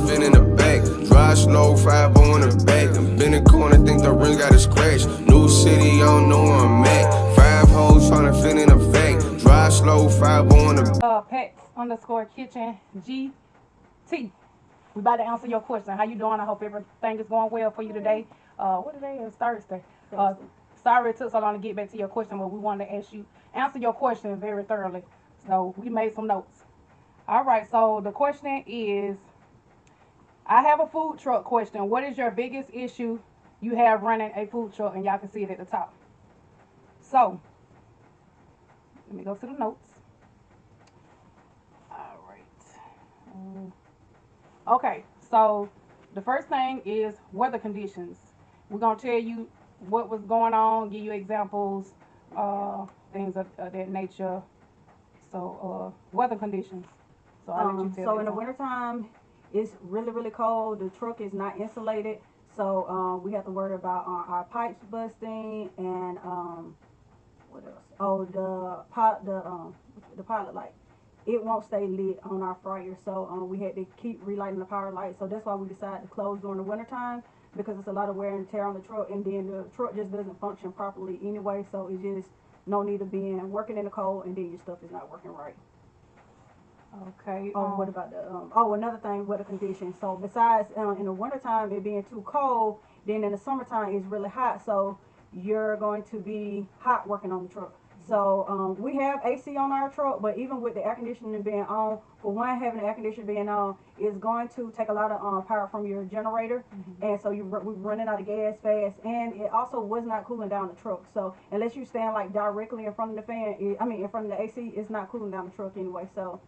fit in the back. Drive slow, 5 in the back. Been in the corner, think the rims got a scratch. New city, I don't know where I'm at. 5 hoes tryna fit in the back. Drive slow, 5 in the Pets_kitchen GT. We about to answer your question. How you doing? I hope everything is going well for you today. What today is Thursday. Sorry it took so long to get back to your question, but we wanted to answer your question very thoroughly. So we made some notes. All right. So the question is, I have a food truck question. What is your biggest issue you have running a food truck? And y'all can see it at the top. So let me go to the notes. All right. Okay, so the first thing is weather conditions. We're gonna tell you what was going on, give you examples, things of that nature. So, weather conditions. So I'll let you tell. So in the wintertime, it's really, really cold. The truck is not insulated. So we have to worry about our pipes busting and what else? Oh, the pilot light. It won't stay lit on our fryer, so we had to keep relighting the power light. So that's why we decided to close during the wintertime, because it's a lot of wear and tear on the truck, and then the truck just doesn't function properly anyway. So it's just no need of being working in the cold, and then your stuff is not working right. Okay. Oh, what about the oh, another thing, weather conditions. So besides in the wintertime it being too cold, then in the summertime it's really hot. So you're going to be hot working on the truck. So we have AC on our truck, but even with the air conditioning being on, for one, having the air conditioning being on is going to take a lot of power from your generator, and so we're running out of gas fast, and it also was not cooling down the truck. So unless you stand like directly in front of the fan, in front of the AC, it's not cooling down the truck anyway. So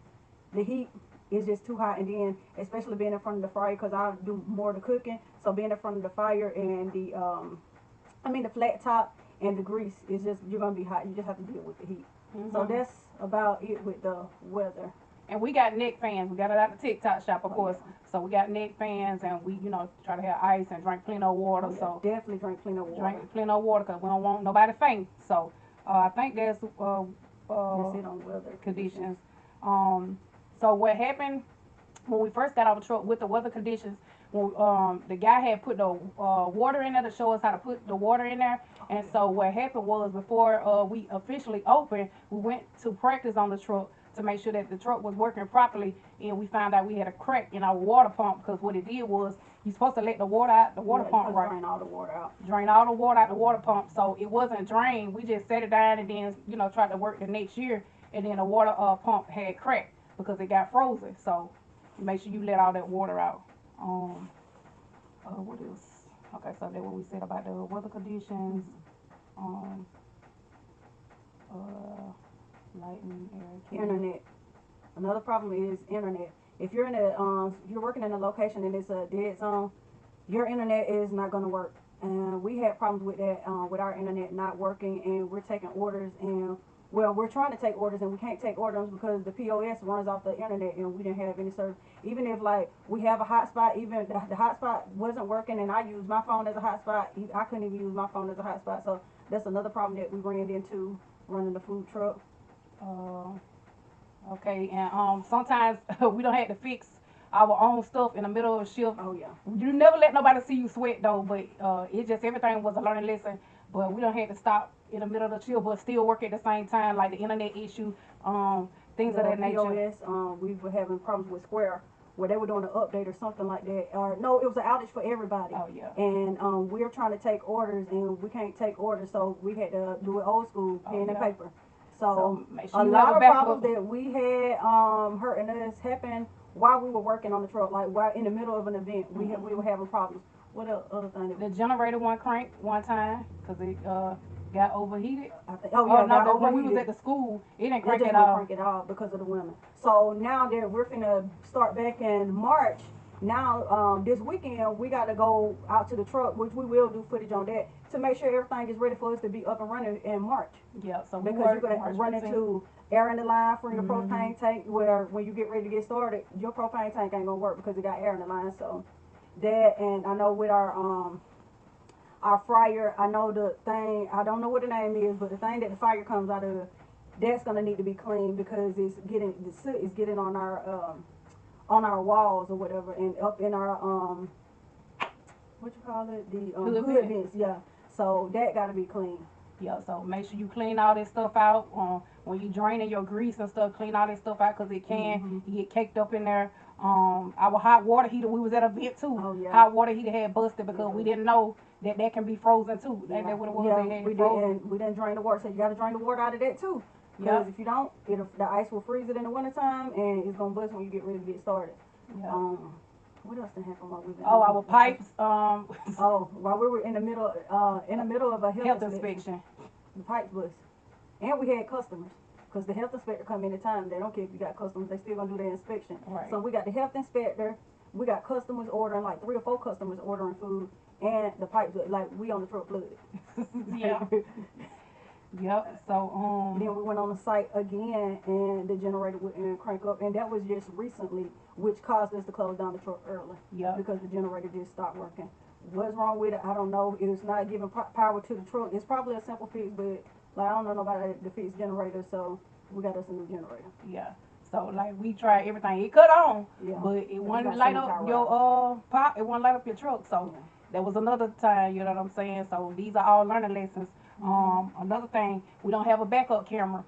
the heat is just too hot, and then especially being in front of the fire, because I do more of the cooking, so being in front of the fire and the flat top and the grease is just, you're gonna be hot. You just have to deal with the heat. So that's about it with the weather. And we got neck fans. We got it out the TikTok shop, of course. Yeah. So we got neck fans, and we, try to have ice and drink plenty of water. Yeah, so definitely drink plenty of water. Drink plenty of water, because we don't want nobody faint. So I think that's it on weather conditions. So what happened when we first got off the truck with the weather conditions? When the guy had put the water in there to show us how to put the water in there. And so what happened was, before we officially opened, we went to practice on the truck to make sure that the truck was working properly, and we found out we had a crack in our water pump, because what it did was, you're supposed to let the water out the water pump, right? Drain all the water out. Drain all the water out the water pump. So it wasn't drained. We just set it down and then tried to work the next year, and then the water pump had cracked because it got frozen. So make sure you let all that water out. What else? Okay, so that's what we said about the weather conditions. Lighting, internet. Another problem is internet. If you're you're working in a location and it's a dead zone, your internet is not going to work. And we had problems with that, with our internet not working, and we're taking orders, and well, we're trying to take orders, and we can't take orders because the POS runs off the internet, and we didn't have any service. Even if we have a hotspot, even the hotspot wasn't working, and I used my phone as a hotspot, I couldn't even use my phone as a hotspot. So that's another problem that we ran into running the food truck. Okay, and sometimes we don't have to fix our own stuff in the middle of a shift. Oh yeah. You never let nobody see you sweat though, but it just, everything was a learning lesson. But we don't have to stop in the middle of the shift, but still work at the same time, like the internet issue, things of that nature. POS, we were having problems with Square, where they were doing an update or something like that. Or no, it was an outage for everybody. Oh yeah. And we were trying to take orders, and we can't take orders, so we had to do it old school, pen and paper. So sure a lot of problems that we had hurting us happened while we were working on the truck, like while in the middle of an event, we were having problems. What other thing? The generator went cranked one time because it got overheated. No, when we was at the school, it didn't crank at all because of the women. So now that we're finna start back in March, now this weekend we got to go out to the truck, which we will do footage on that, to make sure everything is ready for us to be up and running in March. Yeah, so because you're gonna run into air in the line from your propane tank, where when you get ready to get started, your propane tank ain't gonna work because it got air in the line. So that, and I know with our fryer, I know the thing, I don't know what the name is, but the thing that the fire comes out of, that's gonna need to be cleaned, because it's getting, the soot is getting on on our walls or whatever, and up in our what you call it, the Hood hood vents. vents, yeah. So that got to be clean. Yeah, so make sure you clean all this stuff out. When you draining your grease and stuff, clean all this stuff out because it can get caked up in there. Our hot water heater, we was at a vent too. Oh, yeah. Hot water heater had busted because we didn't know that can be frozen too. That Yeah, what it was. yeah, They had we it did, frozen. and we didn't drain the water, so you got to drain the water out of that too. Because Yep. if you don't, the ice will freeze it in the wintertime, and it's gonna bust when you get ready to get started. Yeah. What else did happen while we been? Oh, our pipes. Oh, while we were in the middle of a Health inspection. the pipes bust, and we had customers. Because the health inspector come anytime. They don't care if you got customers. They still gonna do their inspection. Right. So we got the health inspector. We got customers ordering, like 3 or 4 customers ordering food, and the pipes like we on the truck flooded. Yeah. Yep. So Then we went on the site again, and the generator wouldn't crank up, and that was just recently, which caused us to close down the truck early. Yep. Because the generator just stopped working. What's wrong with it? I don't know. It's not giving power to the truck. It's probably a simple fix, but like I don't know nobody to fix generator, so we got us a new generator. yeah. So like we tried everything. It cut on, Yeah. but it You wouldn't got light some up power your pop. It wouldn't light up your truck. So Yeah. that was another time. You know what I'm saying? So these are all learning lessons. Another thing, we don't have a backup camera.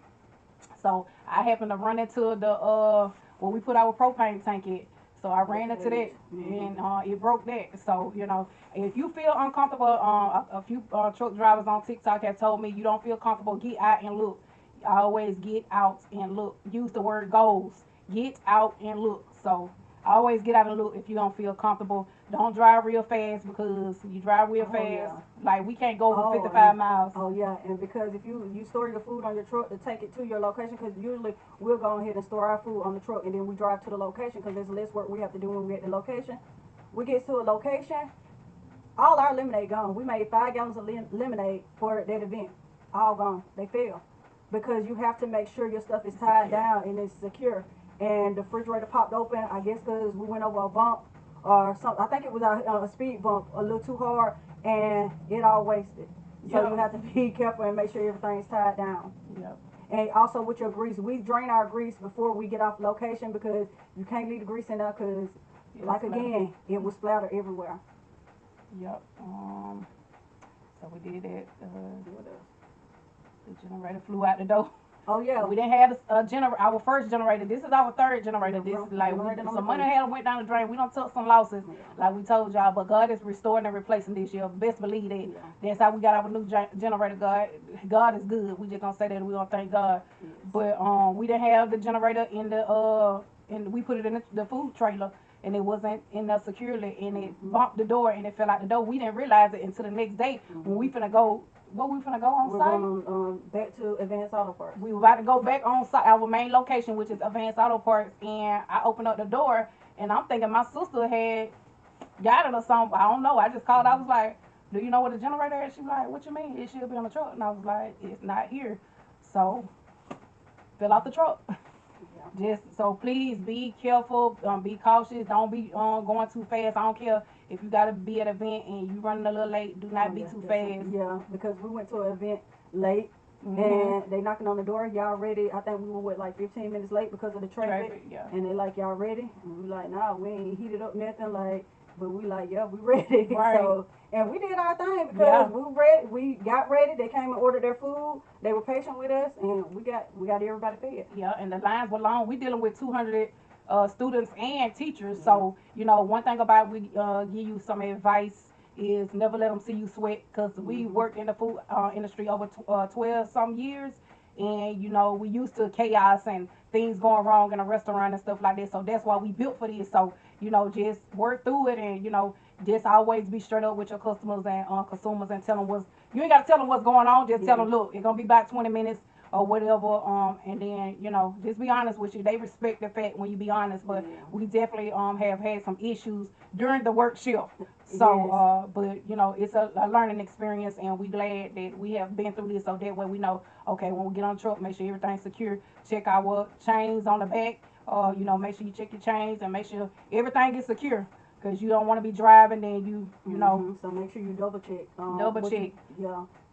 So I happened to run into the where we put our propane tank at. So I ran into that and it broke that. So, you know, if you feel uncomfortable, a few truck drivers on TikTok have told me you don't feel comfortable, get out and look. I always get out and look. Use the word goals. Get out and look. So always get out and look if you don't feel comfortable. Don't drive real fast because you drive real fast. Yeah. Like we can't go over Oh, 55 miles. Oh yeah, and because if you store your food on your truck to take it to your location, because usually we'll go ahead and store our food on the truck and then we drive to the location because there's less work we have to do when we at the location. We get to a location, all our lemonade gone. We made 5 gallons of lemonade for that event, all gone. They failed because you have to make sure your stuff is tied down and it's secure. And the refrigerator popped open, I guess because we went over a bump or something. I think it was a speed bump a little too hard, and it all wasted. So Yeah. you have to be careful and make sure everything's tied down. Yep. And also with your grease, we drain our grease before we get off location because you can't leave the grease in there because, like again, it will splatter everywhere. Yep. So we did that. What else? The generator flew out the door. Oh yeah. We didn't have a generator. Our first generator. This is our third generator. Yeah, This is like generator number some money 3. had went down the drain. We don't took some losses, like we told y'all. But God is restoring and replacing this year. Best believe that. Yeah. That's how we got our new generator. God is good. We just gonna say that we gonna thank God. Yes. But we didn't have the generator in the and we put it in the food trailer. And it wasn't in there securely, and it bumped the door, and it fell out the door. We didn't realize it until the next day when we finna go. What we finna go on We're site? going back to Advanced Auto Parts. We were about to go back on site, our main location, which is Advanced Auto Parts, and I opened up the door, and I'm thinking my sister had got it or something. I don't know. I just called. I was like, "Do you know what the generator is?" She was like, "What you mean? It should be on the truck." And I was like, "It's not here." So, fell off the truck. Just so please be careful, be cautious. Don't be going too fast. I don't care if you gotta be at an event and you running a little late. Do not be too fast. Yeah, because we went to an event late. Mhm. And they knocking on the door, y'all ready? I think we were like 15 minutes late because of the traffic. Yeah. And they like, y'all ready? And we like, nah, we ain't heated up nothing. Like, but we like, yeah, we ready. Right. So, and we did our thing because Yeah. we ready. We got ready. They came and ordered their food. They were patient with us, and we got everybody fed. Yeah, and the lines were long. We dealing with 200 students and teachers. So, you know, one thing about we give you some advice is never let them see you sweat because we worked in the food industry over 12 some years. And, you know, we used to chaos and things going wrong in a restaurant and stuff like that. So that's why we built for this. So, you know, just work through it and, you know, just always be straight up with your customers and consumers and tell them you ain't got to tell them what's going on. Just tell them, look, it's going to be about 20 minutes or whatever. And then, you know, just be honest with you. They respect the fact when you be honest. But we definitely have had some issues during the work shift. So, but, you know, it's a learning experience, and we glad that we have been through this so that way we know, okay, when we get on the truck, make sure everything's secure. Check our chains on the back. You know, make sure you check your chains and make sure everything is secure. Because you don't want to be driving, then you know. So make sure you double check. Double check.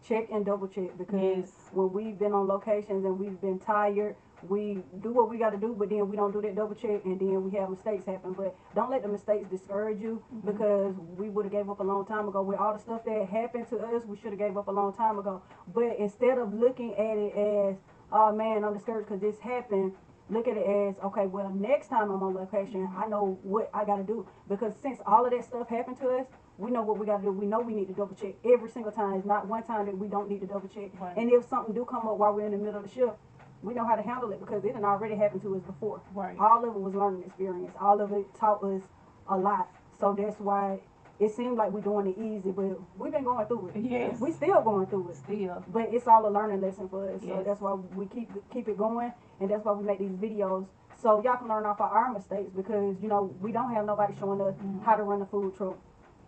Check and double check because when we've been on locations and we've been tired, we do what we got to do, but then we don't do that double check, and then we have mistakes happen. But don't let the mistakes discourage you, because we would have gave up a long time ago with all the stuff that happened to us. We should have gave up a long time ago. But instead of looking at it as, oh man, I'm discouraged because this happened, look at it as, okay, well, next time I'm on location, I know what I got to do. Because since all of that stuff happened to us, we know what we got to do. We know we need to double check every single time. It's not one time that we don't need to double check. Right. And if something do come up while we're in the middle of the shift, we know how to handle it because it had already happened to us before. Right. All of it was learning experience. All of it taught us a lot. So that's why it seemed like we're doing it easy, but we've been going through it. Yes. We still going through it. Still. But it's all a learning lesson for us. So Yes. that's why we keep it going, and that's why we make these videos. So y'all can learn off of our mistakes, because you know we don't have nobody showing us how to run a food truck.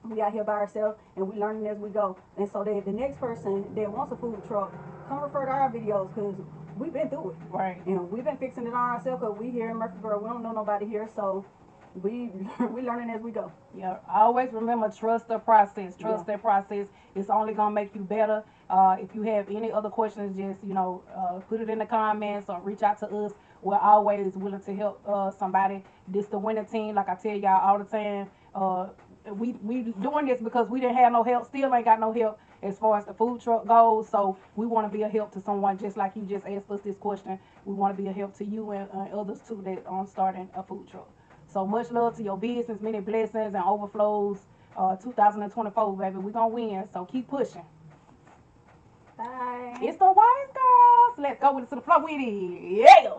We out here by ourselves, and we learning as we go. And so that the next person that wants a food truck, come refer to our videos, because we've been through it. Right. And we've been fixing it on ourselves, because we here in Murfreesboro, we don't know nobody here, so we learning as we go. Yeah, always remember, trust the process. Trust that process. It's only gonna make you better. If you have any other questions, just put it in the comments or reach out to us. We're always willing to help somebody. This the winning team, like I tell y'all all the time. We doing this because we didn't have no help. Still ain't got no help as far as the food truck goes. So we want to be a help to someone, just like you just asked us this question. We want to be a help to you and others too that are starting a food truck. So much love to your business, many blessings and overflows. 2024, baby, we gonna win. So keep pushing. Bye. It's the Wise Girls. Let's go with it to the floor with it. Yeah.